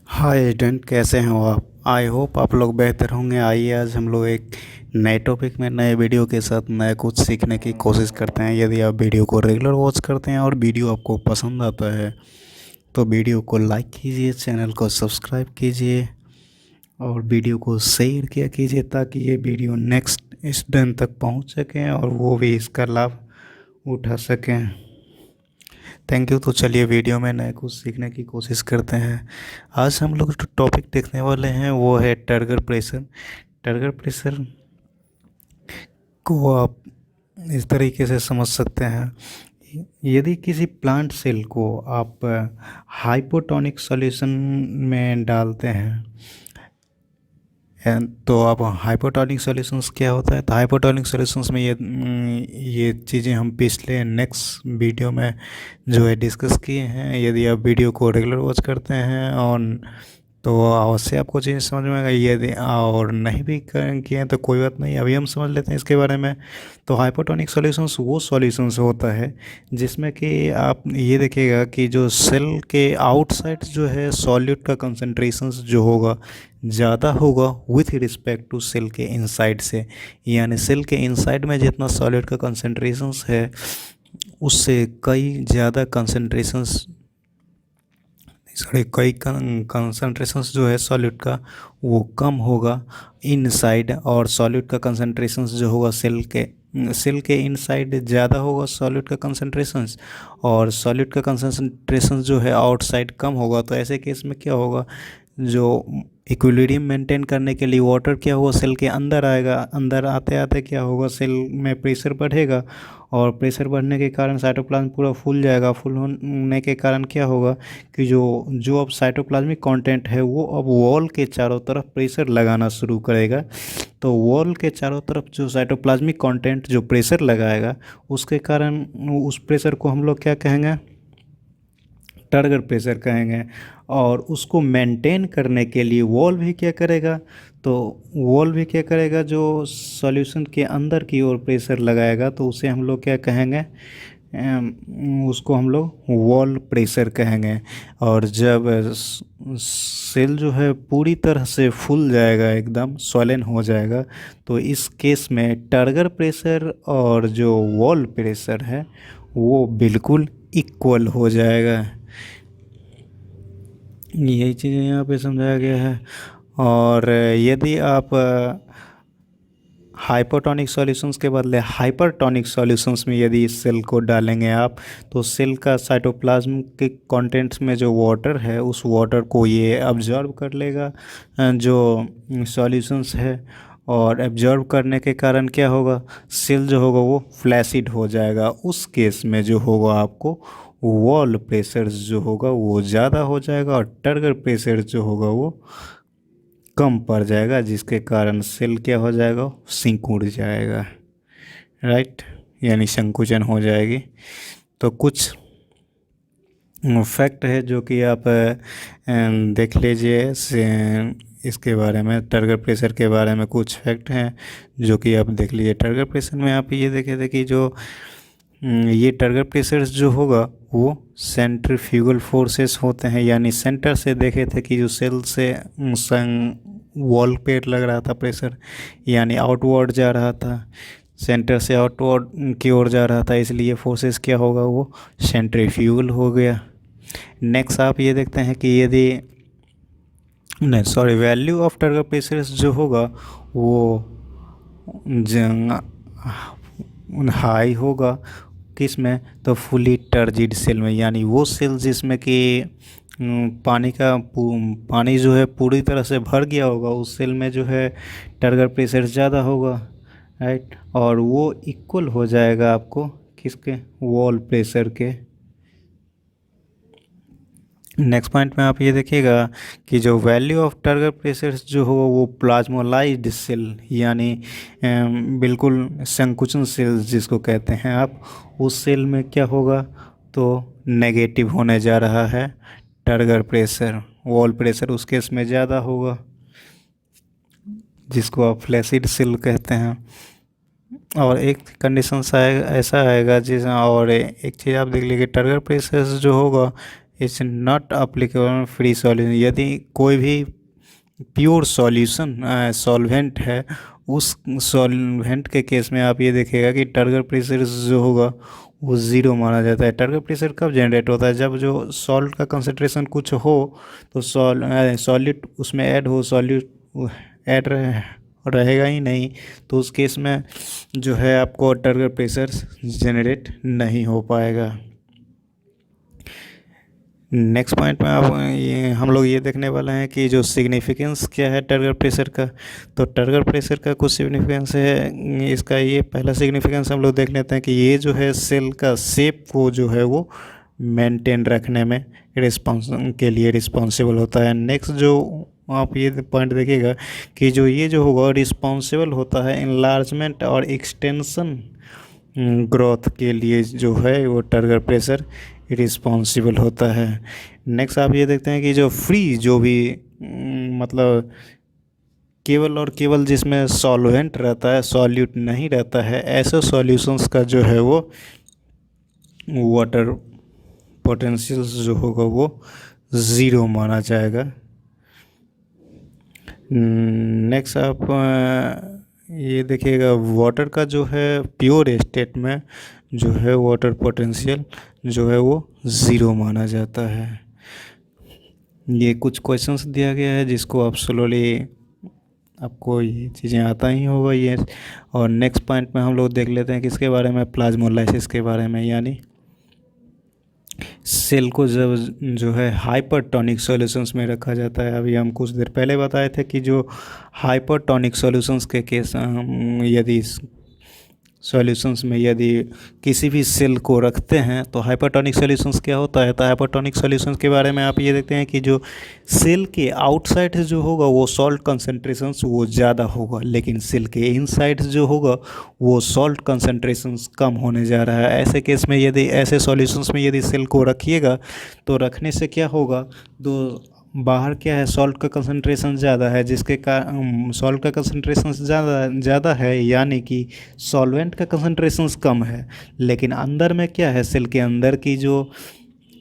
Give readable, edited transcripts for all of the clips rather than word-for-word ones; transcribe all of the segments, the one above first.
Hi student, कैसे हो आप? आई होप आप लोग बेहतर होंगे। आइए आज हम लोग एक नए टॉपिक में नए वीडियो के साथ नया कुछ सीखने की कोशिश करते हैं। यदि आप वीडियो को रेगुलर वॉच करते हैं और वीडियो आपको पसंद आता है तो वीडियो को लाइक कीजिए, चैनल को सब्सक्राइब कीजिए और वीडियो को शेयर किया कीजिए ताकि ये वीडियो नेक्स्ट स्टूडेंट तक पहुंच सकें और वो भी इसका लाभ उठा सकें। Thank you. तो चलिए वीडियो में नए कुछ सीखने की कोशिश करते हैं। आज हम लोग जो टॉपिक देखने वाले हैं वो है टर्गर प्रेशर। टर्गर प्रेशर को आप इस तरीके से समझ सकते हैं, यदि किसी प्लांट सेल को आप हाइपोटोनिक सॉल्यूशन में डालते हैं तो आप हाइपोटोनिक सॉल्यूशंस क्या होता है, तो हाइपोटोनिक सॉल्यूशंस में ये चीज़ें हम पिछले नेक्स्ट वीडियो में जो है डिस्कस किए हैं। यदि आप वीडियो को रेगुलर वॉच करते हैं और तो अवश्य आपको चीज़ समझ में आएगा। यदि और नहीं भी किए हैं तो कोई बात नहीं, अभी हम समझ लेते हैं इसके बारे में। तो हाइपोटोनिक सॉल्यूशंस वो सॉल्यूशंस होता है जिसमें कि आप ये देखिएगा कि जो सेल के आउटसाइड जो है सॉल्यूट का कंसंट्रेशंस जो होगा ज़्यादा होगा विथ रिस्पेक्ट टू सेल के इनसाइड से। यानी सेल के इनसाइड में जितना सॉल्यूट का कंसंट्रेशंस है उससे कई ज़्यादा कंसंट्रेशंस कई कंसंट्रेशंस जो है सॉल्यूट का वो कम होगा इनसाइड, और सॉल्यूट का कंसंट्रेशंस जो होगा सेल के इनसाइड ज़्यादा होगा सॉल्यूट का कंसंट्रेशंस, और सॉल्यूट का कंसंट्रेशंस जो है आउटसाइड कम होगा। तो ऐसे केस में क्या होगा, जो इक्विलिब्रियम मेंटेन करने के लिए वाटर क्या होगा सेल के अंदर आएगा। अंदर आते आते क्या होगा, सेल में प्रेशर बढ़ेगा और प्रेशर बढ़ने के कारण साइटोप्लाज्म पूरा फूल जाएगा। फुल होने के कारण क्या होगा कि जो जो अब साइटोप्लाज्मिक कंटेंट है वो अब वॉल के चारों तरफ प्रेशर लगाना शुरू करेगा। तो वॉल के चारों तरफ जो साइटोप्लाज्मिक कंटेंट जो प्रेशर लगाएगा उसके कारण उस प्रेशर को हम लोग क्या कहेंगे, टर्गर प्रेशर कहेंगे। और उसको मेंटेन करने के लिए वॉल भी क्या करेगा, तो वॉल भी क्या करेगा, जो सॉल्यूशन के अंदर की ओर प्रेशर लगाएगा तो उसे हम लोग क्या कहेंगे, उसको हम लोग वॉल प्रेशर कहेंगे। और जब सेल जो है पूरी तरह से फूल जाएगा, एकदम स्वॉलन हो जाएगा, तो इस केस में टर्गर प्रेशर और जो वॉल प्रेशर है वो बिल्कुल इक्वल हो जाएगा। यही चीज़ें यहाँ पे समझाया गया है। और यदि आप हाइपोटोनिक सॉल्यूशंस के बदले हाइपरटोनिक सॉल्यूशंस में यदि इस सेल को डालेंगे आप, तो सेल का साइटोप्लाज्म के कंटेंट्स में जो वाटर है उस वाटर को ये अब्जॉर्ब कर लेगा जो सॉल्यूशंस है। और एब्जॉर्ब करने के कारण क्या होगा, सेल जो होगा वो फ्लैसिड हो जाएगा। उस केस में जो होगा आपको वॉल प्रेशर जो होगा वो ज़्यादा हो जाएगा और टर्गर प्रेशर जो होगा वो कम पड़ जाएगा, जिसके कारण सेल क्या हो जाएगा, सिकुड़ जाएगा। राइट, यानी संकुचन हो जाएगी। तो कुछ फैक्ट है जो कि आप देख लीजिए इसके बारे में, टर्गर प्रेशर के बारे में कुछ फैक्ट हैं जो कि आप देख लीजिए। टर्गर प्रेशर में आप ये देखे थे कि जो ये टर्गर प्रेशर्स जो होगा वो सेंट्रीफ्यूगल फोर्सेस होते हैं। यानी सेंटर से देखे थे कि जो सेल से वॉल पे लग रहा था प्रेशर, यानी आउटवर्ड जा रहा था, सेंटर से आउटवर्ड की ओर जा रहा था, इसलिए फोर्सेस क्या होगा, वो सेंट्रीफ्यूगल हो गया। नेक्स्ट आप ये देखते हैं कि यदि नहीं sorry value of turgor pressures जो होगा वो हाई होगा किस में, तो फुली टर्जिड सेल में। यानी वो सेल जिसमें कि पानी जो है पूरी तरह से भर गया होगा, उस सेल में जो है टर्गर प्रेशर ज़्यादा होगा। राइट, और वो इक्वल हो जाएगा आपको किसके, वॉल प्रेशर के। नेक्स्ट पॉइंट में आप ये देखिएगा कि जो वैल्यू ऑफ टर्गर प्रेशर जो होगा वो प्लाज्मोलाइज्ड सेल, यानी बिल्कुल संकुचन सेल जिसको कहते हैं आप, उस सेल में क्या होगा, तो नेगेटिव होने जा रहा है टर्गर प्रेशर। वॉल प्रेशर उस केस में ज़्यादा होगा जिसको आप फ्लैसिड सेल कहते हैं। और एक कंडीशन ऐसा आएगा जिस, और एक चीज़ आप देख लीजिए, टर्गर प्रेशर जो होगा it's not applicable free solution. यदि कोई भी प्योर सॉल्यूशन सॉल्वेंट है, उस सॉल्वेंट के केस में आप ये देखिएगा कि टर्गर प्रेशर जो होगा वो ज़ीरो माना जाता है। टर्गर प्रेशर कब जनरेट होता है? जब जो सॉल्ट का कंसंट्रेशन कुछ हो तो सॉलिड उसमें ऐड हो, सॉल्यूट ऐड रहेगा ही नहीं, तो उस केस में जो है आपको टर्गर प्रेशर जनरेट नहीं हो पाएगा। नेक्स्ट पॉइंट में आप ये हम लोग ये देखने वाले हैं कि जो सिग्निफिकेंस क्या है टर्गर प्रेशर का। तो टर्गर प्रेशर का कुछ सिग्निफिकेंस है। इसका ये पहला सिग्निफिकेंस हम लोग देख लेते हैं कि ये जो है सेल का शेप को जो है वो मेंटेन रखने में रिस्पॉन्सिबल होता है। नेक्स्ट जो आप ये पॉइंट देखिएगा कि जो ये जो होगा रिस्पॉन्सिबल होता है इनलार्जमेंट और एक्सटेंशन ग्रोथ के लिए, जो है वो टर्गर प्रेशर रिस्पॉन्सिबल होता है। नेक्स्ट आप ये देखते हैं कि जो फ्री जो भी मतलब केवल और केवल जिसमें सॉल्वेंट रहता है, सॉल्यूट नहीं रहता है, ऐसे सॉल्यूशंस का जो है वो वाटर पोटेंशियल जो होगा वो ज़ीरो माना जाएगा। नेक्स्ट आप ये देखिएगा वाटर का जो है प्योर स्टेट में जो है वाटर पोटेंशियल जो है वो ज़ीरो माना जाता है। ये कुछ क्वेश्चंस दिया गया है जिसको आप स्लोली आपको ये चीज़ें आता ही होगा ये। और नेक्स्ट पॉइंट में हम लोग देख लेते हैं किसके बारे में, प्लाज्मोलाइसिस के बारे में। यानी सेल को जब जो है हाइपरटोनिक सॉल्यूशंस में रखा जाता है। अभी हम कुछ देर पहले बताए थे कि जो हाइपरटोनिक सॉल्यूशंस के केस यदि सॉल्यूशंस में यदि किसी भी सेल को रखते हैं तो हाइपरटोनिक सॉल्यूशंस क्या होता है। तो हाइपरटोनिक सॉल्यूशंस के बारे में आप ये देखते हैं कि जो सेल के आउटसाइड जो होगा वो सॉल्ट कंसंट्रेशंस वो ज़्यादा होगा, लेकिन सेल के इनसाइड जो होगा वो सॉल्ट कंसंट्रेशंस कम होने जा रहा है। ऐसे केस में यदि ऐसे सॉल्यूशंस में यदि सेल को रखिएगा तो रखने से क्या होगा, तो बाहर क्या है सॉल्ट का कंसंट्रेशन ज़्यादा है, जिसके कारण सॉल्ट का कंसंट्रेशन ज़्यादा है यानी कि सॉल्वेंट का कंसंट्रेशन कम है, लेकिन अंदर में क्या है सेल के अंदर की जो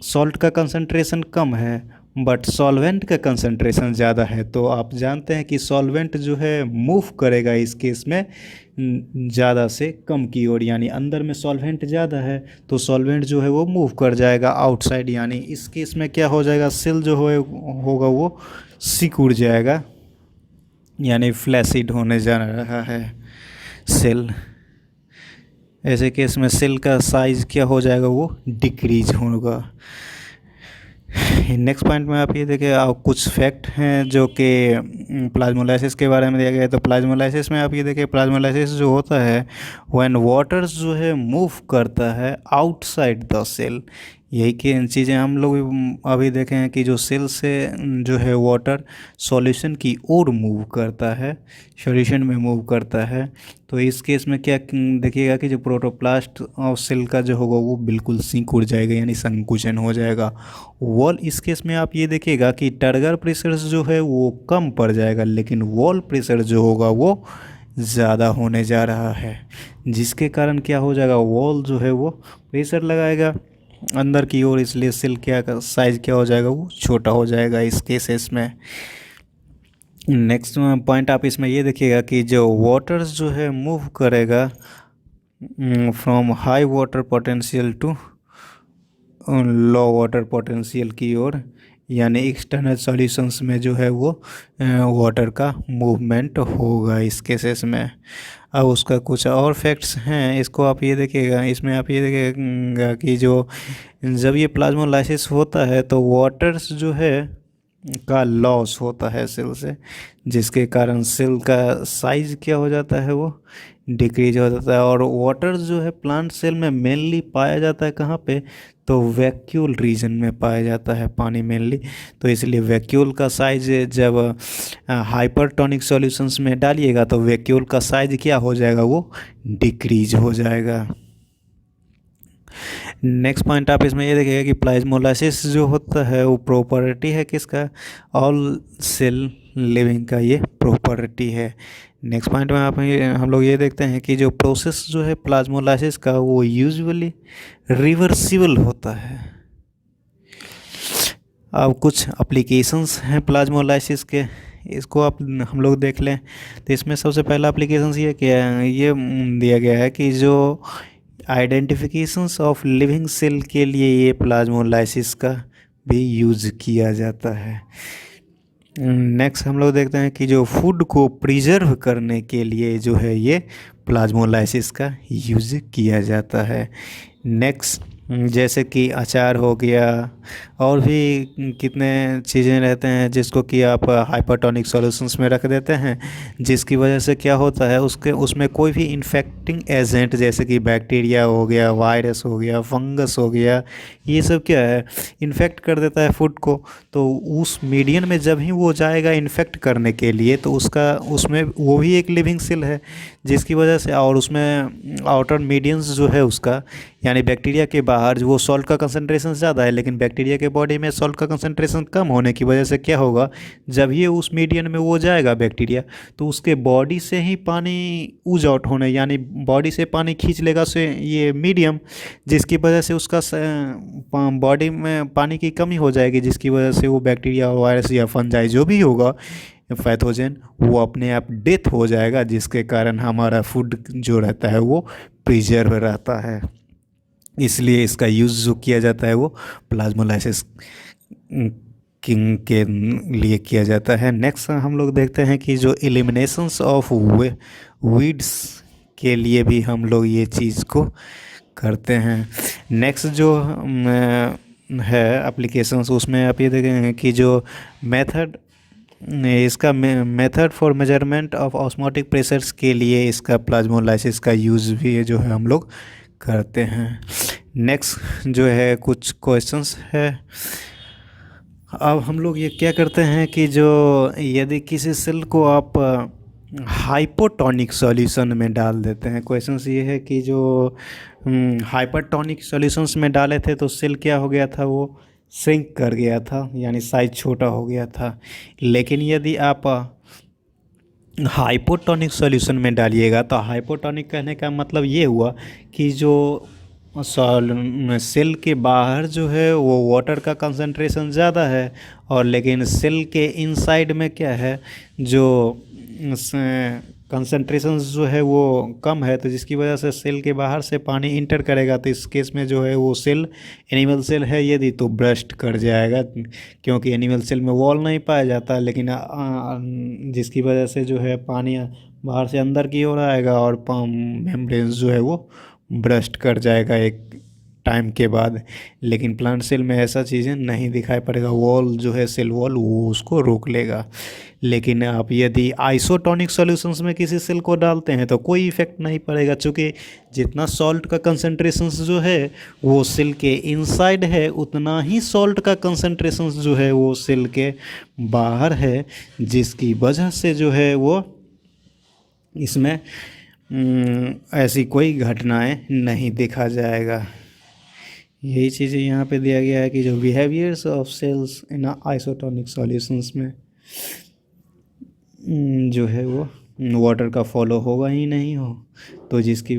सॉल्ट का कंसंट्रेशन कम है बट सॉल्वेंट का कंसंट्रेशन ज़्यादा है। तो आप जानते हैं कि सॉल्वेंट जो है मूव करेगा इस केस में ज़्यादा से कम की ओर, यानी अंदर में सॉल्वेंट ज़्यादा है तो सॉल्वेंट जो है वो मूव कर जाएगा आउटसाइड, यानी इस केस में क्या हो जाएगा सेल जो होगा वो सिकुड़ जाएगा, यानी फ्लैसिड होने जा रहा है सेल। ऐसे केस में सेल का साइज़ क्या हो जाएगा वो डिक्रीज होगा। नेक्स्ट पॉइंट में आप ये देखिए कुछ फैक्ट हैं जो कि प्लाज्मोलाइसिस के बारे में दिया गया है। तो प्लाज्मोलाइसिस में आप ये देखिए प्लाज्मोलाइसिस जो होता है व्हेन वाटर जो है मूव करता है आउटसाइड द सेल। यही की चीज़ें हम लोग अभी देखे हैं कि जो सेल से जो है वाटर सॉल्यूशन की ओर मूव करता है, सॉल्यूशन में मूव करता है। तो इस केस में क्या देखिएगा कि जो प्रोटोप्लास्ट ऑफ सेल का जो होगा वो बिल्कुल सिकुड़ जाएगा, यानी संकुचन हो जाएगा। वॉल इस केस में आप ये देखिएगा कि टर्गर प्रेशर जो है वो कम पड़ जाएगा, लेकिन वॉल प्रेशर जो होगा वो ज़्यादा होने जा रहा है, जिसके कारण क्या हो जाएगा वॉल जो है वो प्रेशर लगाएगा अंदर की ओर, इसलिए सेल क्या का साइज क्या हो जाएगा वो छोटा हो जाएगा इस केसेस में। नेक्स्ट पॉइंट आप इसमें ये देखिएगा कि जो वाटर जो है मूव करेगा from high water potential to low water potential की ओर, यानी एक्सटर्नल सॉल्यूशंस में जो है वो वाटर का मूवमेंट होगा इस केसेस में। अब उसका कुछ और फैक्ट्स हैं, इसको आप ये देखिएगा, इसमें आप ये देखिएगा कि जो जब ये प्लाज्मोलाइसिस होता है तो वाटर्स जो है का लॉस होता है सेल से, जिसके कारण सेल का साइज क्या हो जाता है वो डिक्रीज हो जाता है। और वाटर जो है प्लांट सेल में मेनली पाया जाता है कहाँ पे, तो वैक्यूल रीजन में पाया जाता है पानी मेनली। तो इसलिए वैक्यूल का साइज जब हाइपरटोनिक सॉल्यूशंस में डालिएगा तो वैक्यूल का साइज क्या हो जाएगा वो डिक्रीज हो जाएगा। नेक्स्ट पॉइंट आप इसमें ये देखिएगा कि प्लाज्मोलाइसिस जो होता है वो प्रॉपर्टी है किसका, ऑल सेल लिविंग का ये प्रॉपर्टी है। नेक्स्ट पॉइंट में आप हम लोग ये देखते हैं कि जो प्रोसेस जो है प्लाज्मोलाइसिस का वो यूजुअली रिवर्सिबल होता है। अब कुछ एप्लीकेशंस हैं प्लाज्मोलाइसिस के, इसको आप हम लोग देख लें। तो इसमें सबसे पहला एप्लीकेशंस ये क्या है, ये दिया गया है कि जो आइडेंटिफिकेशंस ऑफ लिविंग सेल के लिए ये प्लाज्मोलाइसिस का भी यूज़ किया जाता है। नेक्स्ट हम लोग देखते हैं कि जो फूड को प्रिजर्व करने के लिए जो है ये प्लाज्मोलाइसिस का यूज़ किया जाता है। नेक्स्ट जैसे कि अचार हो गया, और भी कितने चीज़ें रहते हैं जिसको कि आप हाइपरटोनिक सॉल्यूशंस में रख देते हैं, जिसकी वजह से क्या होता है उसमें कोई भी इन्फेक्टिंग एजेंट जैसे कि बैक्टीरिया हो गया, वायरस हो गया, फंगस हो गया, ये सब क्या है इन्फेक्ट कर देता है फूड को। तो उस मीडियम में जब ही वो जाएगा इन्फेक्ट करने के लिए तो उसमें वो भी एक लिविंग सेल है, जिसकी वजह से, और उसमें आउटर मीडियंस जो है उसका, यानी बैक्टीरिया के बाहर वो सॉल्ट का कंसंट्रेशन ज़्यादा है, लेकिन बैक्टीरिया के बॉडी में सॉल्ट का कंसंट्रेशन कम होने की वजह से क्या होगा, जब ये उस मीडियम में वो जाएगा बैक्टीरिया, तो उसके बॉडी से ही पानी ऊज आउट होने, यानी बॉडी से पानी खींच लेगा से ये मीडियम, जिसकी वजह से उसका बॉडी में पानी की कमी हो जाएगी, जिसकी वजह से वो बैक्टीरिया, वायरस या फंजाई जो भी होगा पैथोजन, वो अपने आप डेथ हो जाएगा, जिसके कारण हमारा फूड जो रहता है वो प्रिजर्व रहता है। इसलिए इसका यूज़ जो किया जाता है वो प्लाज्मोलाइसिस किंग के लिए किया जाता है। नेक्स्ट हम लोग देखते हैं कि जो एलिमिनेशंस ऑफ वीड्स के लिए भी हम लोग ये चीज़ को करते हैं। नेक्स्ट जो है एप्लीकेशंस, उसमें आप ये देखेंगे कि जो मेथड, इसका method for measurement of osmotic pressures के लिए इसका प्लाज्मोलाइसिस का यूज़ भी जो है हम लोग करते हैं। नेक्स्ट जो है कुछ क्वेश्चंस है। अब हम लोग ये क्या करते हैं कि जो यदि किसी सेल को आप हाइपोटोनिक सॉल्यूशन में डाल देते हैं, क्वेश्चंस ये है कि जो हाइपरटोनिक सॉल्यूशंस में डाले थे तो सेल क्या हो गया था, वो श्रिंक कर गया था, यानी साइज छोटा हो गया था। लेकिन यदि आप हाइपोटोनिक सॉल्यूशन में डालिएगा, तो हाइपोटोनिक कहने का मतलब ये हुआ कि जो सेल के बाहर जो है वो वाटर का कंसंट्रेशन ज़्यादा है, और लेकिन सेल के इनसाइड में क्या है, जो कंसंट्रेशन जो है वो कम है, तो जिसकी वजह से सेल के बाहर से पानी इंटर करेगा, तो इस केस में जो है वो सेल एनिमल सेल है यदि, तो ब्रस्ट कर जाएगा, क्योंकि एनिमल सेल में वॉल नहीं पाया जाता, लेकिन जिसकी वजह से जो है पानी बाहर से अंदर की ओर आएगा और मेम्ब्रेन जो है वो ब्रस्ट कर जाएगा एक टाइम के बाद। लेकिन प्लांट सेल में ऐसा चीज़ें नहीं दिखाई पड़ेगा, वॉल जो है सेल वॉल वो उसको रोक लेगा। लेकिन आप यदि आइसोटोनिक सॉल्यूशंस में किसी सेल को डालते हैं तो कोई इफेक्ट नहीं पड़ेगा, चूँकि जितना सॉल्ट का कंसंट्रेशन जो है वो सेल के इनसाइड है, उतना ही सॉल्ट का कंसंट्रेशन जो है वो सेल के बाहर है, जिसकी वजह से जो है वो इसमें ऐसी कोई घटनाएं नहीं देखा जाएगा। यही चीज़ें यहाँ पे दिया गया है कि जो behaviours of cells in isotonic solutions में जो है वो वाटर का फॉलो होगा ही नहीं हो, तो जिसकी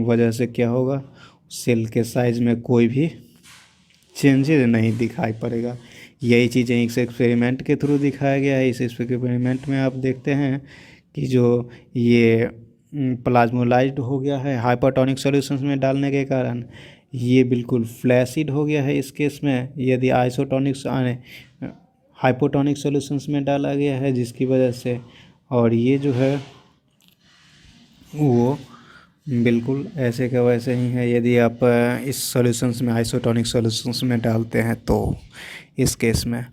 वजह से क्या होगा, सेल के साइज़ में कोई भी चेंजेस नहीं दिखाई पड़ेगा। यही चीज़ें इस एक्सपेरिमेंट के थ्रू दिखाया गया है। इस एक्सपेरिमेंट में आप देखते हैं कि जो ये प्लाज्मोलाइज्ड हो गया है हाइपरटोनिक सॉल्यूशंस में डालने के कारण, ये बिल्कुल फ्लैसिड हो गया है इस केस में, यदि आइसोटोनिक हाइपोटोनिक सॉल्यूशंस में डाला गया है, जिसकी वजह से, और ये जो है वो बिल्कुल ऐसे का वैसे ही है यदि आप इस सॉल्यूशंस में आइसोटोनिक सॉल्यूशंस में डालते हैं तो इस केस में।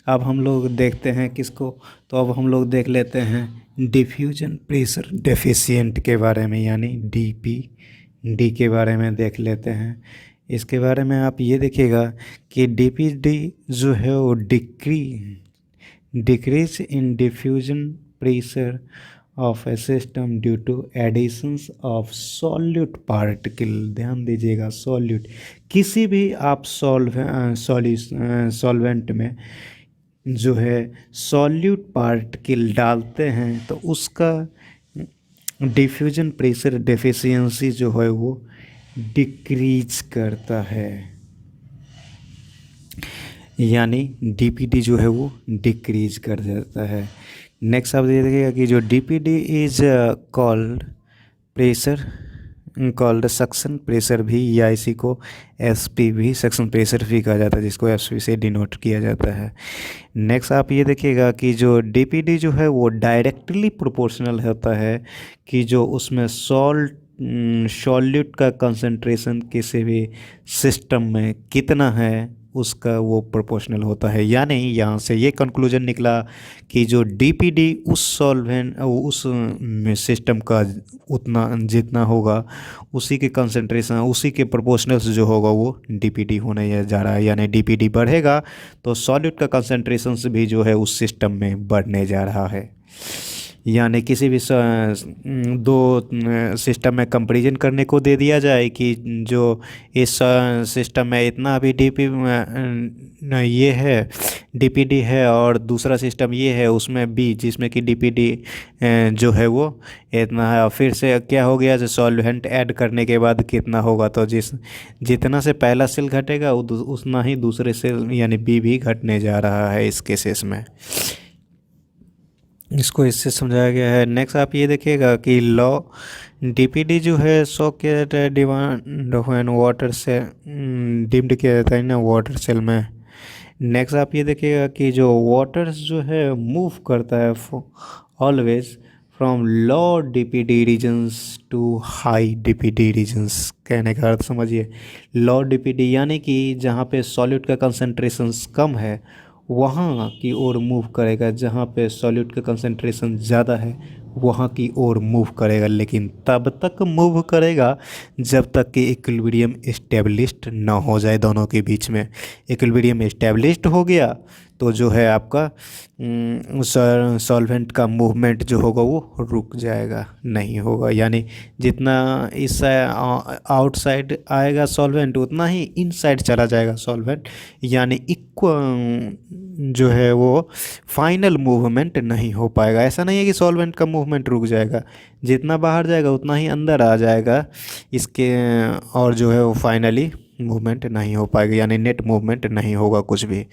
अब हम लोग देखते हैं किसको, तो अब हम लोग देख लेते हैं डिफ्यूजन प्रेशर डेफिशिएंट के बारे में, यानी डी के बारे में देख लेते हैं। इसके बारे में आप ये देखिएगा कि डीपीडी जो है वो decrease in diffusion pressure of a system due to additions of solute particle. ध्यान दीजिएगा, सॉल्यूट, किसी भी आप सॉल्वेंट में जो है सॉल्यूट पार्टिकल डालते हैं तो उसका डिफ्यूजन प्रेशर डेफिशिएंसी जो है वो डिक्रीज करता है। यानी डीपीडी जो है वो डिक्रीज कर जाता है। नेक्स्ट आप ये देखिएगा कि जो DPD is called pressure, called suction pressure भी, या इसी को एसपी भी, सक्शन प्रेशर भी कहा जाता है, जिसको एसपी से डिनोट किया जाता है। नेक्स्ट आप ये देखिएगा कि जो डीपीडी जो है वो डायरेक्टली प्रोपोर्शनल होता है कि जो उसमें सॉल्यूट का कंसंट्रेशन किसी भी सिस्टम में कितना है उसका वो प्रोपोर्शनल होता है। यानी यहाँ से ये कंक्लूजन निकला कि जो डीपीडी उस सॉल्वेंट उस सिस्टम का उतना जितना होगा उसी के कंसंट्रेशन उसी के प्रोपोर्शनल से जो होगा वो डीपीडी होने जा रहा है। यानी डीपीडी बढ़ेगा तो सॉल्यूट का कंसंट्रेशन भी जो है उस सिस्टम में बढ़ने जा रहा है। यानी किसी भी दो सिस्टम में कंपैरिजन करने को दे दिया जाए कि जो इस सिस्टम में इतना अभी ये है डीपीडी है और दूसरा सिस्टम ये है उसमें बी जिसमें कि डीपीडी जो है वो इतना है, और फिर से क्या हो गया जो सॉल्वेंट ऐड करने के बाद कितना होगा, तो जितना से पहला सेल घटेगा उतना ही दूसरे सेल यानी बी भी घटने जा रहा है इस केसेस में। इसको इससे समझाया गया है। नेक्स्ट आप ये देखिएगा कि लॉ डीपीडी जो है सो के डिमांड व्हेन वाटर से डिम्ड किया जाता है ना वाटर सेल में। नेक्स्ट आप ये देखिएगा कि जो वाटर जो है मूव करता है always from low DPD regions to high DPD regions. कहने का अर्थ समझिए, लो डीपीडी यानी कि जहाँ पे सॉल्यूट का कंसंट्रेशन कम है वहाँ की ओर मूव करेगा, जहाँ पे सॉल्यूट का कंसंट्रेशन ज़्यादा है वहाँ की ओर मूव करेगा, लेकिन तब तक मूव करेगा जब तक कि इक्विलिब्रियम इस्टेब्लिश्ड ना हो जाए दोनों के बीच में। इक्विलिब्रियम इस्टेब्लिश्ड हो गया तो जो है आपका सॉल्वेंट का मूवमेंट जो होगा वो रुक जाएगा, नहीं होगा। यानी जितना इस आउटसाइड आएगा सॉल्वेंट उतना ही इनसाइड चला जाएगा सॉल्वेंट, यानी इक्वल जो है वो फाइनल मूवमेंट नहीं हो पाएगा। ऐसा नहीं है कि सॉल्वेंट का मूवमेंट रुक जाएगा, जितना बाहर जाएगा उतना ही अंदर आ जाएगा इसके, और जो है वो फाइनली मूवमेंट नहीं हो पाएगा, यानी नेट मूवमेंट नहीं होगा कुछ भी।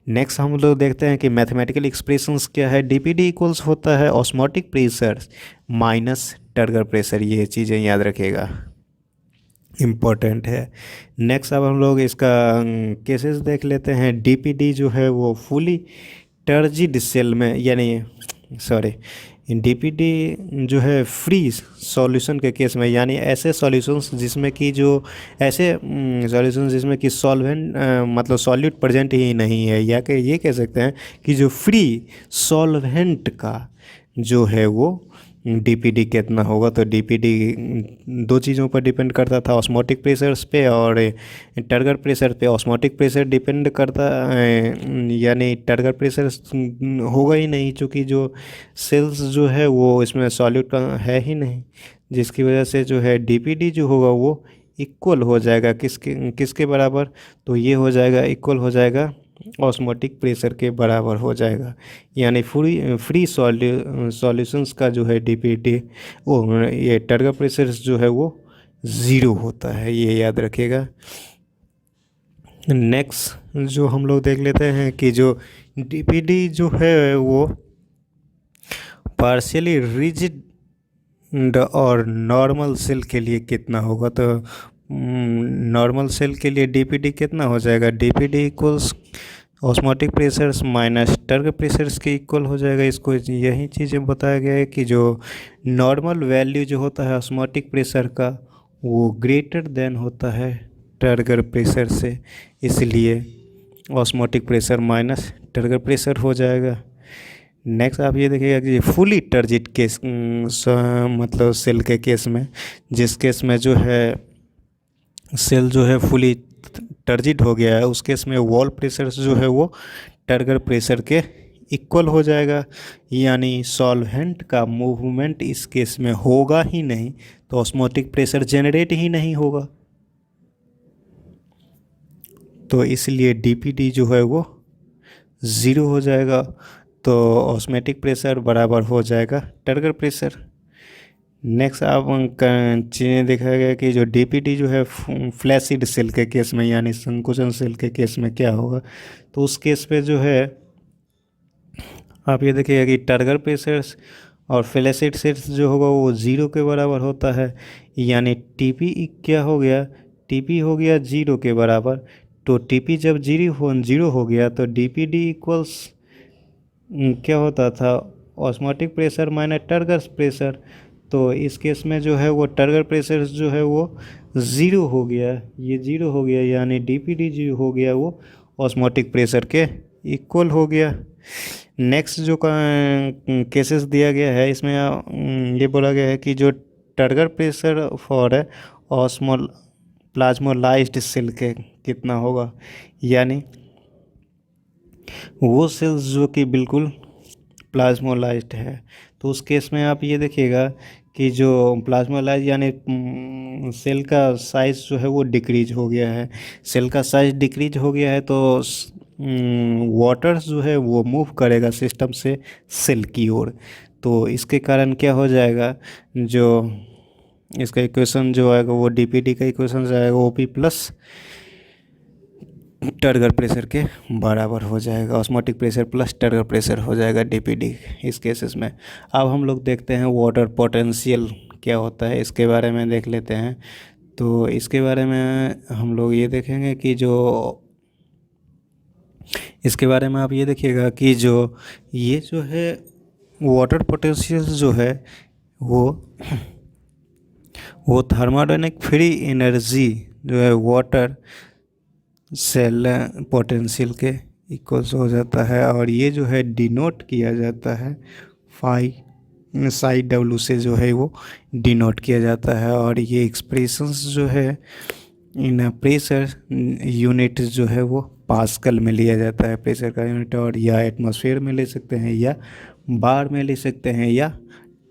नेक्स्ट हम लोग देखते हैं कि मैथमेटिकल एक्सप्रेशंस क्या है। डीपीडी इक्वल्स होता है osmotic pressure minus turgor pressure, ये चीज़ें याद रखिएगा, इम्पोर्टेंट है। नेक्स्ट अब हम लोग इसका केसेस देख लेते हैं। डीपीडी जो है वो फुली टर्जिड सेल में, यानी सॉरी डीपीडी जो है फ्री सॉल्यूशन के केस में, यानी ऐसे सॉल्यूशंस जिसमें कि जो ऐसे सॉल्यूशंस जिसमें कि सॉल्वेंट मतलब सॉल्यूट प्रेजेंट ही नहीं है, या कि ये कह सकते हैं कि जो फ्री सॉल्वेंट का जो है वो डीपीडी कितना होगा। तो डीपीडी दो चीज़ों पर डिपेंड करता था, ऑस्मोटिक प्रेशर्स पे और टर्गर प्रेशर पे। ऑस्मोटिक प्रेशर डिपेंड करता यानी टर्गर प्रेशर होगा ही नहीं, चूँकि जो सेल्स जो है वो इसमें सॉल्यूट का है ही नहीं, जिसकी वजह से जो है डीपीडी जो होगा वो इक्वल हो जाएगा किसके किसके बराबर, तो ये हो जाएगा इक्वल हो जाएगा ऑस्मोटिक प्रेशर के बराबर हो जाएगा। यानी फ्री सॉल्यूशंस का जो है डीपीडी वो ये टर्गर प्रेशर जो है वो ज़ीरो होता है, ये याद रखिएगा। नेक्स्ट जो हम लोग देख लेते हैं कि जो डीपीडी जो है वो पार्शियली रिजिड और नॉर्मल सेल के लिए कितना होगा। तो नॉर्मल सेल के लिए डीपीडी कितना हो जाएगा, DPD equals osmotic pressures minus turgor pressures के इक्वल हो जाएगा। इसको यही चीज़ें बताया गया है कि जो नॉर्मल वैल्यू जो होता है ऑस्मोटिक प्रेशर का वो ग्रेटर देन होता है टर्गर प्रेशर से, इसलिए osmotic pressure minus turgor pressure हो जाएगा। नेक्स्ट आप ये देखिएगा कि फुली टर्जिड केस मतलब सेल के केस में, जिस केस में जो है सेल जो है फुली टर्जिड हो गया है उस केस में वॉल प्रेशर जो है वो टर्गर प्रेशर के इक्वल हो जाएगा, यानी सॉल्वेंट का मूवमेंट इस केस में होगा ही नहीं, तो ऑस्मोटिक प्रेशर जनरेट ही नहीं होगा, तो इसलिए डीपीडी जो है वो ज़ीरो हो जाएगा। तो ऑस्मोटिक प्रेशर बराबर हो जाएगा टर्गर प्रेशर। नेक्स्ट आप चीज़ें देखा गया कि जो डीपीटी जो है फ्लैसिड सेल के केस में यानी संकुचन सेल के केस में क्या होगा, तो उस केस पे जो है आप ये देखिएगा कि टर्गर प्रेशर्स और फ्लैसिड सेल्स जो होगा वो जीरो के बराबर होता है, यानी टीपी क्या हो गया, टीपी हो गया जीरो के बराबर। तो टीपी जब जीरो हो गया तो डीपीडी इक्वल्स क्या होता था, osmotic pressure minus turgor pressure. तो इस केस में जो है वो टर्गर प्रेशर जो है वो ज़ीरो हो गया, ये ज़ीरो हो गया, यानी डीपीडी जो हो गया वो ऑस्मोटिक प्रेशर के इक्वल हो गया। नेक्स्ट जो केसेस दिया गया है इसमें ये बोला गया है कि जो turgor pressure for osmol plasmolysed cell के कितना होगा, यानी वो सेल्स जो कि बिल्कुल प्लाज्मोलाइज्ड है। तो उस केस में आप ये देखिएगा कि जो प्लाज्मोलाइज यानी सेल का साइज़ जो है वो डिक्रीज हो गया है, सेल का साइज़ डिक्रीज हो गया है तो वाटर जो है वो मूव करेगा सिस्टम से सेल की ओर। तो इसके कारण क्या हो जाएगा, जो इसका इक्वेशन जो आएगा वो डीपीडी का इक्वेशन जो आएगा ओपी प्लस टर्गर प्रेशर के बराबर हो जाएगा, osmotic pressure plus turgor pressure हो जाएगा डीपीडी इस केसेस में। अब हम लोग देखते हैं वाटर पोटेंशियल क्या होता है, इसके बारे में देख लेते हैं। तो इसके बारे में हम लोग ये देखेंगे कि जो इसके बारे में आप ये देखिएगा कि जो ये जो है वाटर पोटेंशियल जो है वो थर्मोडायनेमिक फ्री एनर्जी जो है वाटर सेल पोटेंशियल के इक्वल्स हो जाता है, और ये जो है डिनोट किया जाता है फाई साई डब्ल्यू से जो है वो डिनोट किया जाता है। और ये एक्सप्रेशंस जो है इन प्रेशर यूनिट जो है वो पास्कल में लिया जाता है प्रेशर का यूनिट, और या एटमॉस्फेयर में ले सकते हैं या बार में ले सकते हैं या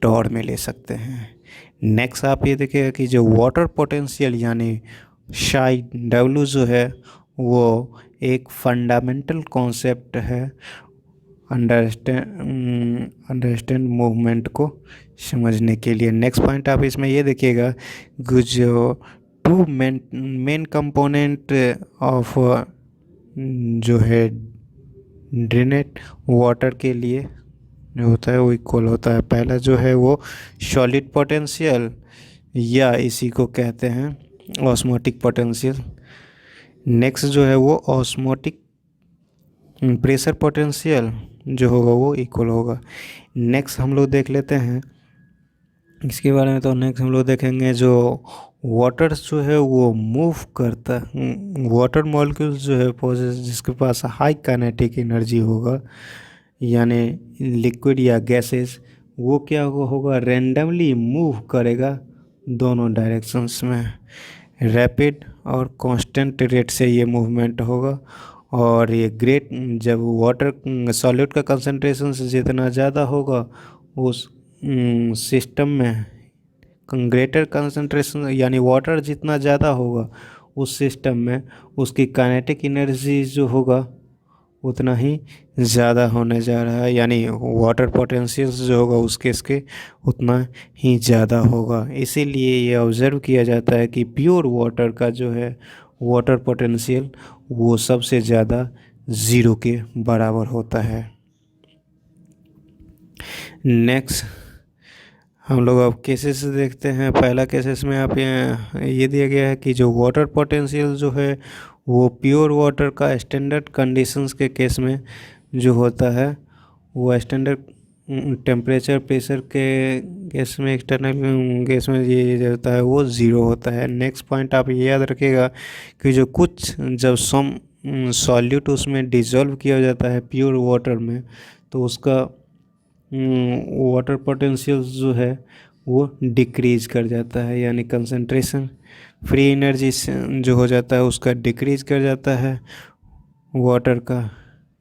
टॉर में ले सकते हैं। नेक्स्ट आप ये देखिएगा कि जो वाटर पोटेंशियल यानी साई डब्ल्यू जो है वो एक फंडामेंटल कॉन्सेप्ट है अंडरस्टैंड मूवमेंट को समझने के लिए। नेक्स्ट पॉइंट आप इसमें ये देखिएगा कि जो टू मेन कंपोनेंट ऑफ जो है ड्रेनेट वाटर के लिए जो होता है वो इक्वल होता है। पहला जो है वो सॉलिड पोटेंशियल या इसी को कहते हैं ऑस्मोटिक पोटेंशियल। नेक्स्ट जो है वो ऑस्मोटिक प्रेशर पोटेंशियल जो होगा वो इक्वल होगा। नेक्स्ट हम लोग देख लेते हैं इसके बारे में। तो नेक्स्ट हम लोग देखेंगे जो वाटर जो है वो मूव करता वाटर मॉलिक्यूल्स जो है जिसके पास हाई काइनेटिक एनर्जी होगा यानी लिक्विड या गैसेस, वो क्या होगा रेंडमली मूव करेगा दोनों डायरेक्शंस में, रैपिड और कांस्टेंट रेट से ये मूवमेंट होगा। और ये ग्रेट जब वाटर सॉल्यूट का कंसंट्रेशन से जितना ज़्यादा होगा उस सिस्टम में ग्रेटर कंसंट्रेशन यानी वाटर जितना ज़्यादा होगा उस सिस्टम में उसकी काइनेटिक एनर्जी जो होगा उतना ही ज़्यादा होने जा रहा है, यानी वाटर पोटेंशियल जो होगा उसके इसके उतना ही ज़्यादा होगा। इसीलिए ये ऑब्ज़र्व किया जाता है कि प्योर वाटर का जो है वाटर पोटेंशियल वो सबसे ज़्यादा ज़ीरो के बराबर होता है। नेक्स्ट हम लोग अब केसेस देखते हैं। पहला केसेस में आप ये दिया गया है कि जो वाटर पोटेंशियल जो है वो प्योर वाटर का स्टैंडर्ड कंडीशंस के केस में जो होता है वो स्टैंडर्ड टेम्परेचर प्रेशर के केस में एक्सटर्नल केस में ये जो होता है वो ज़ीरो होता है। नेक्स्ट पॉइंट आप ये याद रखिएगा कि जो कुछ जब सॉल्यूट उसमें डिज़ोल्व किया जाता है प्योर वाटर में तो उसका वाटर पोटेंशियल जो है वो डिक्रीज कर जाता है, यानी कंसंट्रेशन फ्री एनर्जी जो हो जाता है उसका डिक्रीज कर जाता है वाटर का,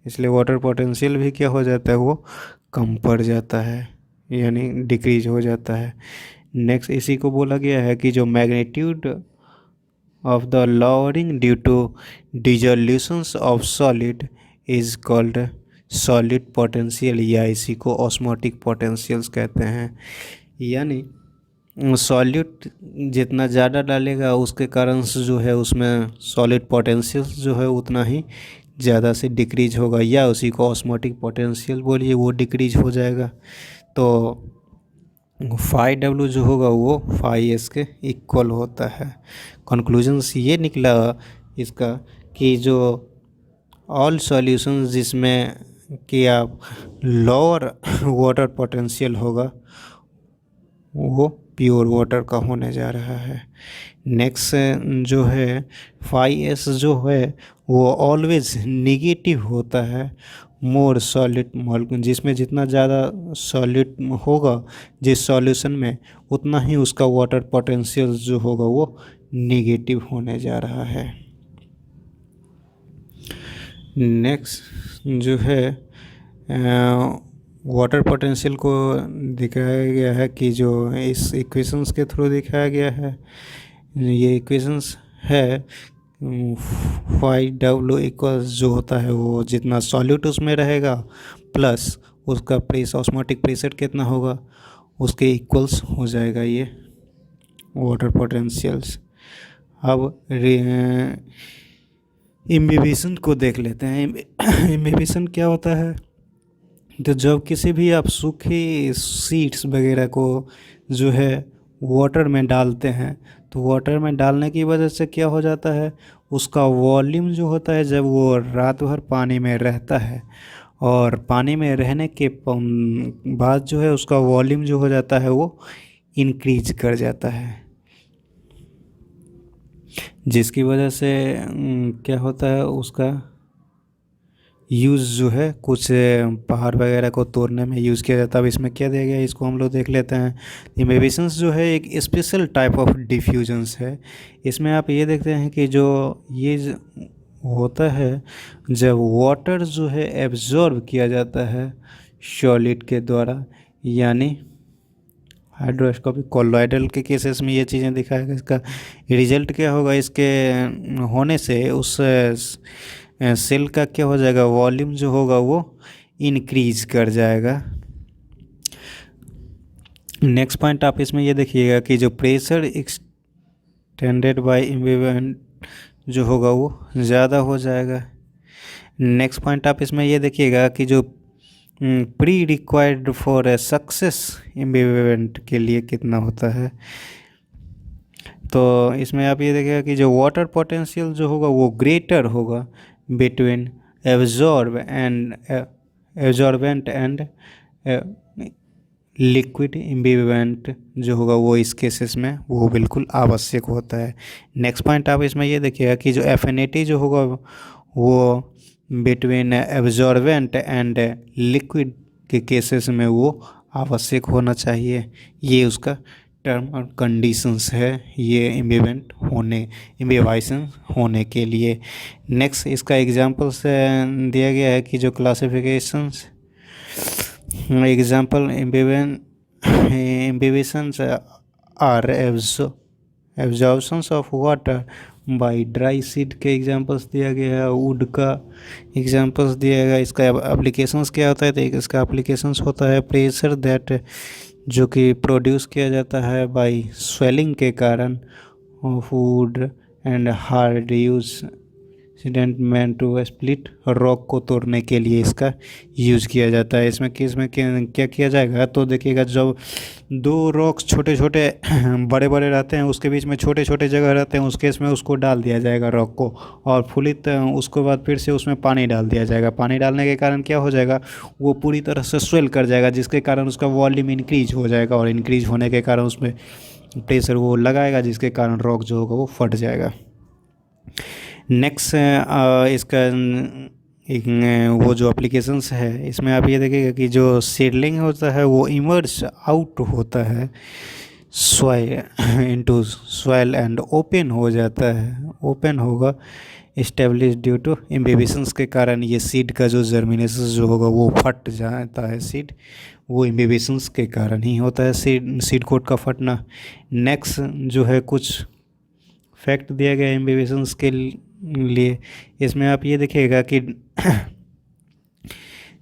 इसलिए वाटर पोटेंशियल भी क्या हो जाता है वो कम पड़ जाता है यानी डिक्रीज हो जाता है। नेक्स्ट इसी को बोला गया है कि जो magnitude of the lowering due to dissolutions of solid is called solid potential या इसी को ऑस्मोटिक पोटेंशियल्स कहते हैं। यानी सॉल्यूट जितना ज़्यादा डालेगा उसके कारण से जो है उसमें सॉलिड पोटेंशियल जो है उतना ही ज़्यादा से डिक्रीज होगा, या उसी को ऑस्मोटिक पोटेंशियल बोलिए, वो डिक्रीज हो जाएगा। तो 5W जो होगा वो 5S के इक्वल होता है। कंक्लूजन्स ये निकला इसका कि जो ऑल सॉल्यूशंस जिसमें कि आप लोअर वाटर पोटेंशियल होगा वो प्योर वाटर का होने जा रहा है। नेक्स्ट जो है 5S जो है वो ऑलवेज निगेटिव होता है मोर सॉलिड मॉलिक्यूल, जिसमें जितना ज़्यादा सॉलिड होगा जिस सॉल्यूशन में उतना ही उसका वाटर पोटेंशियल जो होगा वो निगेटिव होने जा रहा है। नेक्स्ट जो है वाटर पोटेंशियल को दिखाया गया है कि जो इस इक्वेशंस के थ्रू दिखाया गया है। ये इक्वेशंस है 5W इक्वल्स जो होता है वो जितना सॉल्यूट उसमें रहेगा प्लस उसका प्रेशर, ऑस्मोटिक प्रेशर कितना होगा उसके इक्वल्स हो जाएगा ये वाटर पोटेंशियल्स। अब इम्बिबिशन को देख लेते हैं। इम्बिबिशन क्या होता है? तो जब किसी भी आप सूखी सीड्स वगैरह को जो है वाटर में डालते हैं तो वाटर में डालने की वजह से क्या हो जाता है, उसका वॉल्यूम जो होता है जब वो रात भर पानी में रहता है और पानी में रहने के बाद जो है उसका वॉल्यूम जो हो जाता है वो इंक्रीज कर जाता है, जिसकी वजह से क्या होता है उसका यूज़ जो है कुछ पहाड़ वगैरह को तोड़ने में यूज़ किया जाता है। अब इसमें क्या दिया गया है इसको हम लोग देख लेते हैं। इम्बिबिशंस जो है एक स्पेशल टाइप ऑफ डिफ्यूजन्स है। इसमें आप ये देखते हैं कि जो ये होता है जब वाटर जो है एब्जॉर्ब किया जाता है सॉलिड के द्वारा, यानी हाइड्रोस्कोपिक कोलॉइडल के केसेस में ये चीज़ें दिखाएगा। इसका रिजल्ट क्या होगा, इसके होने से उस सेल का क्या हो जाएगा, वॉल्यूम जो होगा वो इंक्रीज कर जाएगा। नेक्स्ट पॉइंट आप इसमें ये देखिएगा कि जो प्रेशर एक्सटेंडेड बाय इम्बिबेंट जो होगा वो ज़्यादा हो जाएगा। नेक्स्ट पॉइंट आप इसमें ये देखिएगा कि जो pre required for a success imbibant के लिए कितना होता है। तो इसमें आप ये देखिएगा कि जो वाटर पोटेंशियल जो होगा वो ग्रेटर होगा बिटवीन एब्जॉर्बेंट एंड लिक्विड इम्बिबेंट जो होगा वो इस केसेस में वो बिल्कुल आवश्यक होता है। नेक्स्ट पॉइंट आप इसमें ये देखिएगा कि जो एफिनिटी जो होगा वो बिटवीन एब्जॉर्बेंट एंड लिक्विड के केसेस में वो आवश्यक होना चाहिए। ये उसका टर्म और कंडीशंस है ये इम्बिबाइशन होने के लिए। नेक्स्ट इसका एग्जांपल से दिया गया है कि जो classifications example imbibitions are absorptions of water by dry seed के एग्जांपल्स दिया गया है, वुड का एग्जांपल्स दिया गया। इसका एप्लीकेशंस क्या होता है, तो इसका एप्लीकेशंस होता है प्रेशर दैट जो कि प्रोड्यूस किया जाता है बाय स्वेलिंग के कारण of wood and hard use सीडेंटमेंट टू स्प्लिट रॉक को तोड़ने के लिए इसका यूज़ किया जाता है। इसमें क्या किया जाएगा, तो देखिएगा जब दो रॉक्स छोटे छोटे बड़े बड़े रहते हैं उसके बीच में छोटे छोटे जगह रहते हैं उस केस में उसको डाल दिया जाएगा रॉक को, और फुलित उसके बाद फिर से उसमें पानी डाल दिया जाएगा। पानी डालने के कारण क्या हो जाएगा, वो पूरी तरह से स्वेल कर जाएगा जिसके कारण उसका वॉल्यूम इंक्रीज हो जाएगा, और इंक्रीज होने के कारण उसमें प्रेशर वो लगाएगा जिसके कारण रॉक जो होगा वो फट जाएगा। नेक्स्ट इसका वो जो एप्लीकेशंस है इसमें आप ये देखिएगा कि जो सीडलिंग होता है वो इमर्ज आउट होता है soil into soil and open हो जाता है, ओपन होगा इस्टेब्लिश ड्यू टू इम्बिबिशंस के कारण। ये सीड का जो जर्मिनेशन जो होगा वो फट जाता है, सीड वो इम्बिबिशंस के कारण ही होता है सीड कोट का फटना। नेक्स्ट जो है कुछ फैक्ट दिया गया इम्बिबिशंस के लिए। इसमें आप ये देखिएगा कि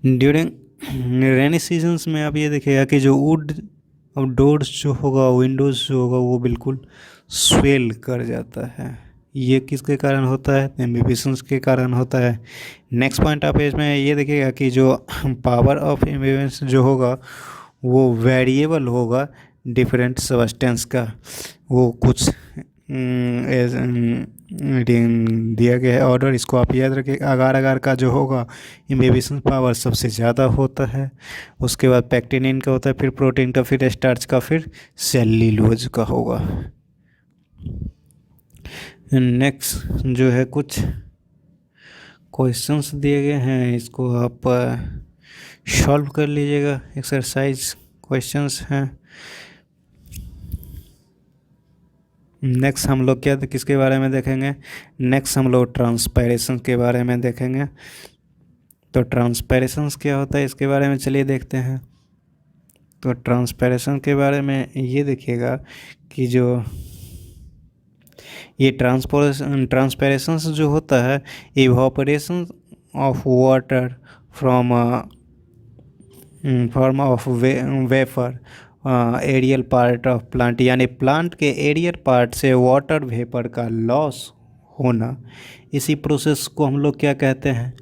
ड्यूरिंग रेनी सीजन्स में आप ये देखिएगा कि जो वुड अब डोर्स जो होगा, विंडोज़ जो होगा वो बिल्कुल स्वेल कर जाता है। ये किसके कारण होता है? इम्बिबिशंस के कारण होता है। नेक्स्ट पॉइंट आप इसमें ये देखिएगा कि जो पावर ऑफ इम्बिबिशंस जो होगा वो वेरिएबल होगा डिफरेंट सब्सटेंस का। वो कुछ दिया गया है ऑर्डर, इसको आप याद रखिए। अगार अगार का जो होगा इम्बिबिशन पावर सबसे ज़्यादा होता है, उसके बाद पैक्टिनिन का होता है, फिर प्रोटीन का, फिर स्टार्च का, फिर सेल्यूलोज का होगा। नेक्स्ट जो है कुछ क्वेश्चंस दिए गए हैं, इसको आप सॉल्व कर लीजिएगा। एक्सरसाइज क्वेश्चंस हैं। नेक्स्ट हम लोग क्या किसके बारे में देखेंगे? नेक्स्ट हम लोग ट्रांसपैरेशन के बारे में देखेंगे। तो ट्रांसपैरेशंस क्या होता है इसके बारे में चलिए देखते हैं। तो ट्रांसपैरेशन के बारे में ये देखिएगा कि जो ये ट्रांसपैरेशंस जो होता है, evaporation of water from form of vapour aerial part of plant, यानी प्लांट के एरियल पार्ट से वाटर वेपर का लॉस होना, इसी प्रोसेस को हम लोग क्या कहते हैं?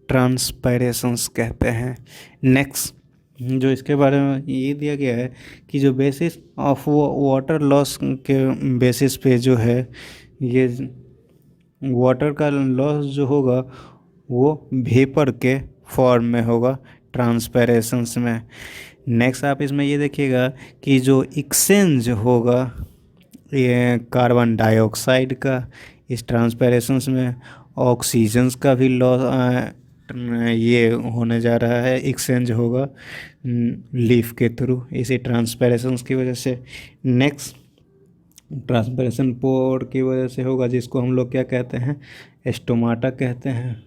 ट्रांसपैरेशंस कहते हैं। नेक्स्ट जो इसके बारे में ये दिया गया है कि जो बेसिस ऑफ वाटर लॉस के बेसिस पे जो है ये वाटर का लॉस जो होगा वो वेपर के फॉर्म में होगा ट्रांसपैरेशंस में। नेक्स्ट आप इसमें ये देखिएगा कि जो एक्सचेंज होगा ये कार्बन डाइऑक्साइड का इस ट्रांसपैरेशंस में, ऑक्सीजन का भी लॉस ये होने जा रहा है, एक्सचेंज होगा लीफ के थ्रू इसी ट्रांसपैरेशंस की वजह से। नेक्स्ट ट्रांसपैरेशन पोर की वजह से होगा, जिसको हम लोग क्या कहते हैं? स्टोमाटा कहते हैं।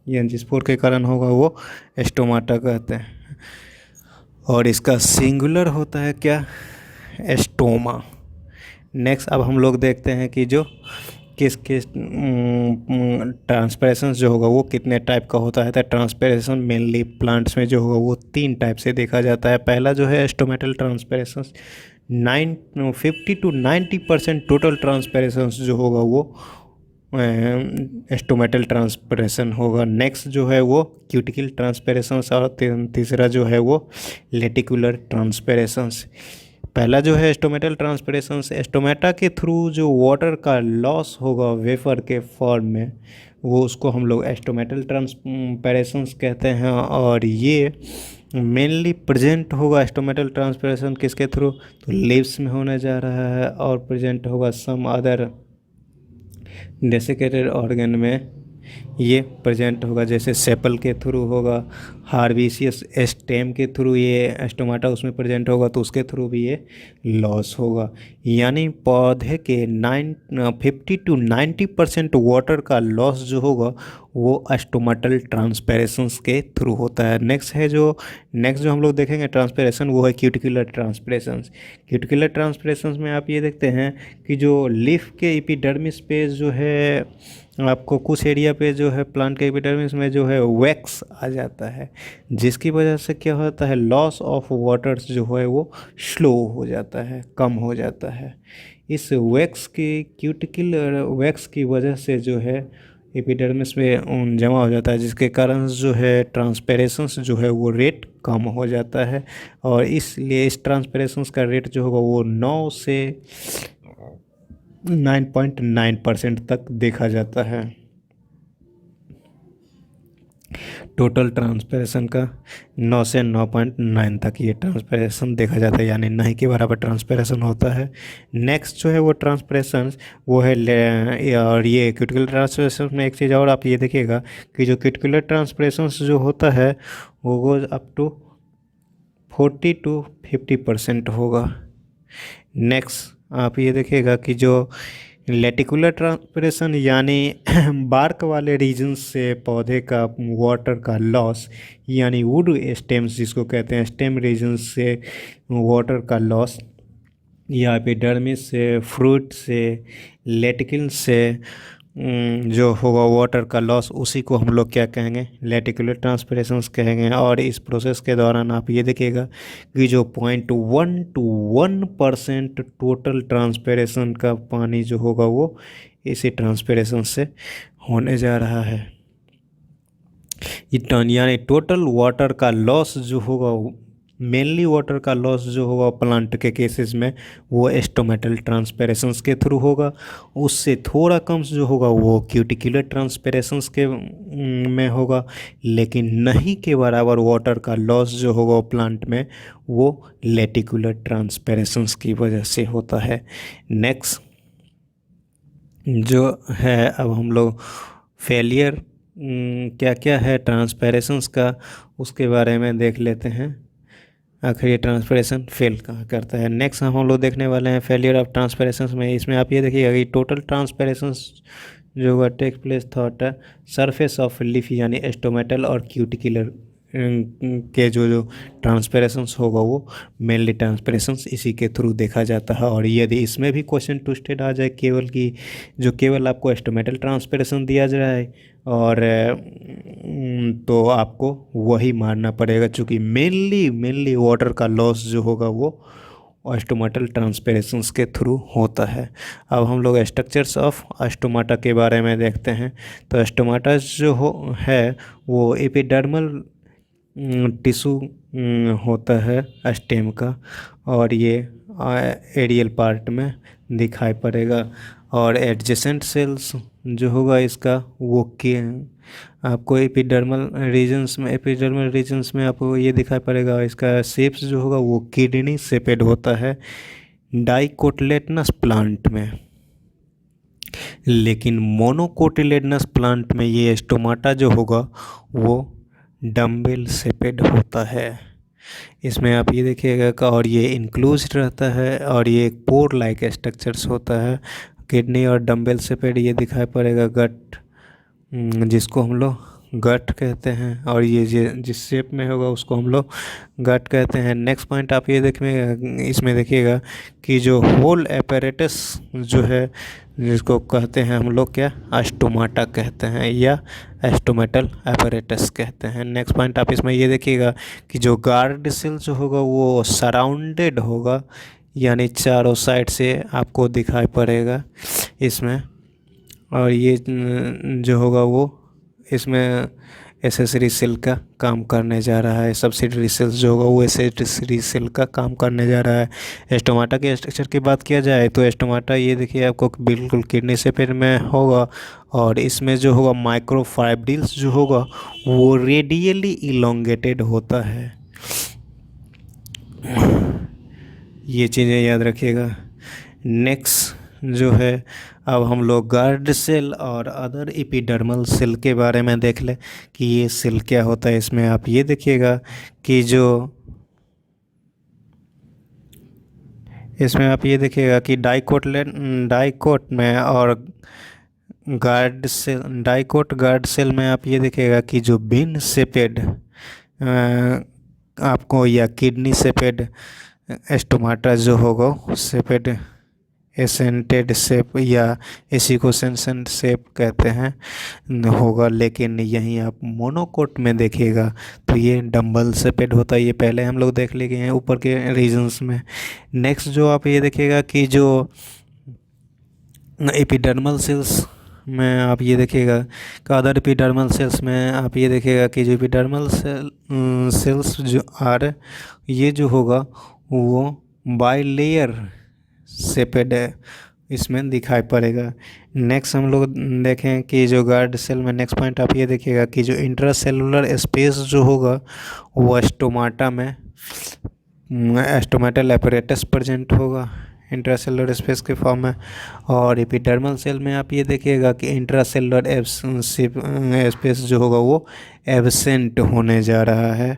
ये जिस पोर के कारण होगा वो स्टोमाटा कहते हैं, और इसका सिंगुलर होता है क्या? स्टोमा। नेक्स्ट अब हम लोग देखते हैं कि जो किस किस ट्रांसपैरेशन जो होगा वो कितने टाइप का होता है। तो ट्रांसपैरेशन मेनली प्लांट्स में जो होगा वो 3 टाइप से देखा जाता है। पहला जो है स्टोमेटल ट्रांसपैरेशन, 50 to 90% टोटल ट्रांसपैरेशन जो होगा वो स्टोमेटल ट्रांसपैरेशन होगा। नेक्स्ट जो है वो क्यूटिकल ट्रांसपैरेशन, और तीसरा जो है वो लेटिकुलर ट्रांसपैरेशन। पहला जो है स्टोमेटल ट्रांसपैरेशन, स्टोमेटा के थ्रू जो वाटर का लॉस होगा वेपर के फॉर्म में, वो उसको हम लोग स्टोमेटल ट्रांसपैरेशन कहते हैं। और ये मेनली प्रेजेंट होगा स्टोमेटल ट्रांसपैरेशन किसके थ्रू? तो लीव्स में होने जा रहा है, और प्रेजेंट होगा सम अदर डेसिकेटेड ऑर्गन में ये प्रेजेंट होगा, जैसे सेपल के थ्रू होगा, हार्बिसियस स्टेम के थ्रू ये स्टोमाटा उसमें प्रेजेंट होगा तो उसके थ्रू भी ये लॉस होगा। यानी पौधे के 50 to 90% वाटर का लॉस जो होगा वो स्टोमाटल ट्रांसपैरेशंस के थ्रू होता है। नेक्स्ट जो हम लोग देखेंगे ट्रांसपैरेशन वो है क्यूटिकुलर ट्रांसपैरेशंस। क्यूटिकुलर ट्रांसपैरेशंस में आप ये देखते हैं कि जो लीफ के एपिडर्मिस पे जो है आपको कुछ एरिया पे जो है प्लांट के एपिडर्मिस में जो है वैक्स आ जाता है, जिसकी वजह से क्या होता है? लॉस ऑफ वाटर्स जो है वो स्लो हो जाता है, कम हो जाता है। इस वैक्स की क्यूटिकुलर वैक्स की वजह से जो है एपिडर्मिस में जमा हो जाता है, जिसके कारण जो है ट्रांसपैरेशंस जो है वो रेट कम हो जाता है। और इसलिए इस ट्रांसपैरेशंस का रेट जो होगा वो 9 से 9.9% तक देखा जाता है। टोटल ट्रांसपैरेशन का 9 से 9.9 तक ये ट्रांसपैरेशन देखा जाता है, यानी नहीं के बराबर ट्रांसपैरेशन होता है। नेक्स्ट जो है वो ट्रांसपैरेशन वो है और ये क्यूटिकुलर ट्रांसपैरेशन में एक चीज़ और आप ये देखिएगा कि जो क्यूटिकुलर ट्रांसपैरेशन जो होता है वो गोज अप टू 40 to 50% होगा। नेक्स्ट आप ये देखिएगा कि जो लेटिकुलर ट्रांसपैरेशन यानी बार्क वाले रीजन से पौधे का वाटर का लॉस, यानी वुड स्टेम्स जिसको कहते हैं, स्टेम रीजन से वाटर का लॉस, या एपिडर्मिस से, फ्रूट से, लेटिकल से, जो होगा वाटर का लॉस, उसी को हम लोग क्या कहेंगे, लेटिकुलर ट्रांसपिरेशंस कहेंगे। और इस प्रोसेस के दौरान आप ये देखिएगा कि जो 0.1 to 1% टोटल ट्रांसपिरेशन का पानी जो होगा वो इसी ट्रांसपिरेशन से होने जा रहा है। यानी टोटल वाटर का लॉस जो होगा, मेनली वाटर का लॉस जो होगा प्लांट के केसेस में वो एस्टोमेटल ट्रांसपेरेशंस के थ्रू होगा। उससे थोड़ा कम जो होगा वो क्यूटिकुलर ट्रांसपेरेशंस के में होगा, लेकिन नहीं के बराबर वाटर का लॉस जो होगा प्लांट में वो लेटिकुलर ट्रांसपेरेशंस की वजह से होता है। नेक्स्ट जो है, अब हम लोग फेलियर क्या क्या है ट्रांसपेरेशंस का उसके बारे में देख लेते हैं। आखिर ये ट्रांसपेरेशन फेल कहाँ करता है। नेक्स्ट हम लोग देखने वाले हैं फेलियर ऑफ ट्रांसपेरेशंस में। इसमें आप ये देखिएगा कि टोटल ट्रांसपेरेशंस जो होगा take place thought surface of leaf यानी एस्टोमेटल और क्यूटिकुलर के जो ट्रांसपेरेशंस होगा वो मेनली ट्रांसपेरेशंस इसी के थ्रू देखा जाता है। और यदि इसमें भी क्वेश्चन ट्विस्टेड आ जाए केवल कि जो केवल आपको एस्टोमेटल ट्रांसपेरेशन दिया जा रहा है और तो आपको वही मानना पड़ेगा, क्योंकि मेनली वाटर का लॉस जो होगा वो एस्टोमेटल ट्रांसपेरेशंस के थ्रू होता है। अब हम लोग स्ट्रक्चर्स ऑफ एस्टोमाटा के बारे में देखते हैं। तो एस्टोमाटा जो है वो एपिडर्मल टिश्यू होता है स्टेम का, और ये एरियल पार्ट में दिखाई पड़ेगा। और एडजेसेंट सेल्स जो होगा इसका वो के आपको एपिडर्मल रीजन्स में आपको ये दिखाई पड़ेगा। इसका शेप्स जो होगा वो किडनी शेपेड होता है डाइकोटिलेडनस प्लांट में, लेकिन मोनोकोटिलेडनस प्लांट में ये स्टोमाटा जो होगा वो डम्बेल शेपेड होता है। इसमें आप ये देखिएगा और ये इंक्लूज रहता है और ये एक पोर लाइक स्ट्रक्चर्स होता है। किडनी और डम्बेल शेपेड ये दिखाई पड़ेगा गट, जिसको हम लोग गट कहते हैं, और ये जिस शेप में होगा उसको हम लोग गट कहते हैं। नेक्स्ट पॉइंट आप ये देखिएगा, इसमें देखिएगा कि जो होल एपरेटस जो है जिसको कहते हैं हम लोग क्या एस्टोमाटा कहते हैं या एस्टोमेटल एपरेटस कहते हैं। नेक्स्ट पॉइंट आप इसमें ये देखिएगा कि जो गार्ड सेल जो होगा वो सराउंडेड होगा, यानी चारों साइड से आपको दिखाई पड़ेगा इसमें। और ये जो होगा वो इसमें एसेसरी सेल का काम करने जा रहा है। सब्सिडरी सेल्स जो होगा वो एसेसरी सेल का काम करने जा रहा है। एस्टोमाटा के स्ट्रक्चर की बात किया जाए तो एस्टोमाटा ये देखिए आपको बिल्कुल किडनी शेपेड में होगा, और इसमें जो होगा माइक्रोफाइब्रिल्स जो होगा वो रेडियली इलोंगेटेड होता है। ये चीज़ें याद रखिएगा। नेक्स्ट जो है, अब हम लोग गार्ड सेल और अदर एपिडर्मल सेल के बारे में देख लें कि ये सेल क्या होता है। इसमें आप ये देखिएगा कि जो इसमें आप ये देखिएगा कि डाइकोट में और गार्ड सेल में आप ये देखिएगा कि जो बिन शेपेड आपको या किडनी शेपेड स्टोमाटा जो होगा शेपेड एसेंटेड शेप या इसी को सेंसेंट शेप कहते हैं होगा। लेकिन यहीं आप मोनोकोट में देखिएगा तो ये डम्बल शेपेड होता है। ये पहले हम लोग देख लिए हैं ऊपर के रीजन्स में। नेक्स्ट जो आप ये देखिएगा कि जो एपिडर्मल सेल्स में आप ये देखिएगा कि अदर एपिडर्मल सेल्स में आप ये देखिएगा कि जो एपिडर्मल सेल्स जो ये जो होगा वो बाइलेयर शेपेड इसमें दिखाई पड़ेगा। नेक्स्ट हम लोग देखें कि जो गार्ड सेल में नेक्स्ट पॉइंट आप ये देखिएगा कि जो इंट्रासेलुलर स्पेस जो होगा वो स्टोमाटा में स्टोमेटल एपरेटस प्रेजेंट होगा इंट्रासेलुलर स्पेस के फॉर्म में। और एपिडर्मल सेल में आप ये देखिएगा कि इंट्रासेलुलर स्पेस जो होगा वो एब्सेंट होने जा रहा है।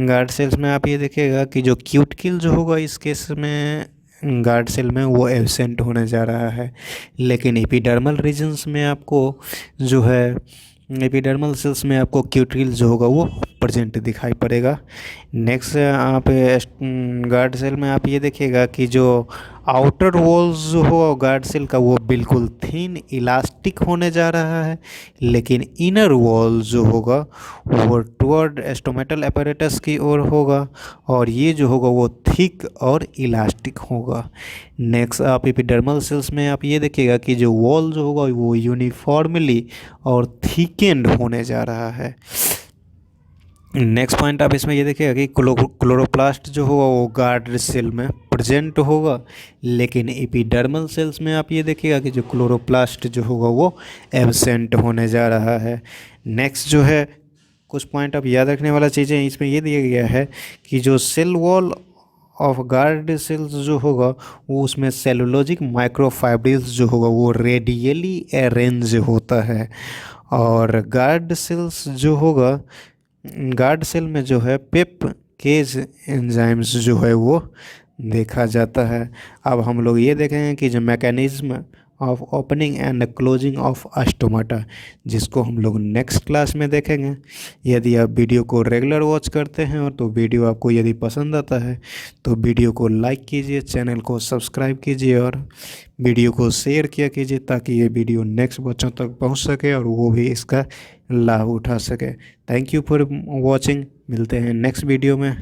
गार्ड सेल्स में आप ये देखिएगा कि जो क्यूटिकल जो होगा इस केस में गार्ड सेल में वो एब्सेंट होने जा रहा है। लेकिन एपिडर्मल रीजन्स में आपको जो है एपिडर्मल सेल्स में आपको क्यूटिकल जो होगा वो प्रेजेंट दिखाई पड़ेगा। नेक्स्ट आप गार्ड सेल में आप ये देखिएगा कि जो आउटर वॉल्स जो हो गार्ड सेल का वो बिल्कुल थिन इलास्टिक होने जा रहा है, लेकिन इनर वॉल जो होगा वो टुवर्ड स्टोमेटल apparatus की ओर होगा और ये जो होगा वो थिक और इलास्टिक होगा। नेक्स्ट आप एपिडर्मल सेल्स में आप ये देखिएगा कि जो वॉल जो होगा वो यूनिफॉर्मली और थिकेंड होने जा रहा है। नेक्स्ट पॉइंट आप इसमें ये देखिएगा कि क्लोरोप्लास्ट जो होगा वो गार्ड सेल में प्रेजेंट होगा, लेकिन एपिडर्मल सेल्स में आप ये देखिएगा कि जो क्लोरोप्लास्ट जो होगा वो एब्सेंट होने जा रहा है। नेक्स्ट जो है कुछ पॉइंट आप याद रखने वाला चीज़ें इसमें ये दिया गया है कि जो cell wall of guard cells जो होगा वो उसमें सेलुलोजिक माइक्रोफाइब्रिल्स जो होगा वो रेडियली अरेंज होता है, और गार्ड सेल्स जो होगा गार्ड सेल में जो है पेप केज एंजाइम्स जो है वो देखा जाता है। अब हम लोग ये देखेंगे कि जो mechanism of opening and closing of stomata, जिसको हम लोग नेक्स्ट क्लास में देखेंगे। यदि आप वीडियो को रेगुलर वॉच करते हैं और तो वीडियो आपको यदि पसंद आता है तो वीडियो को लाइक कीजिए, चैनल को सब्सक्राइब कीजिए और वीडियो को शेयर किया कीजिए ताकि ये वीडियो नेक्स्ट बच्चों तक पहुंच सके और वो भी इसका लाभ उठा सके। Thank you for watching. मिलते हैं नेक्स्ट वीडियो में।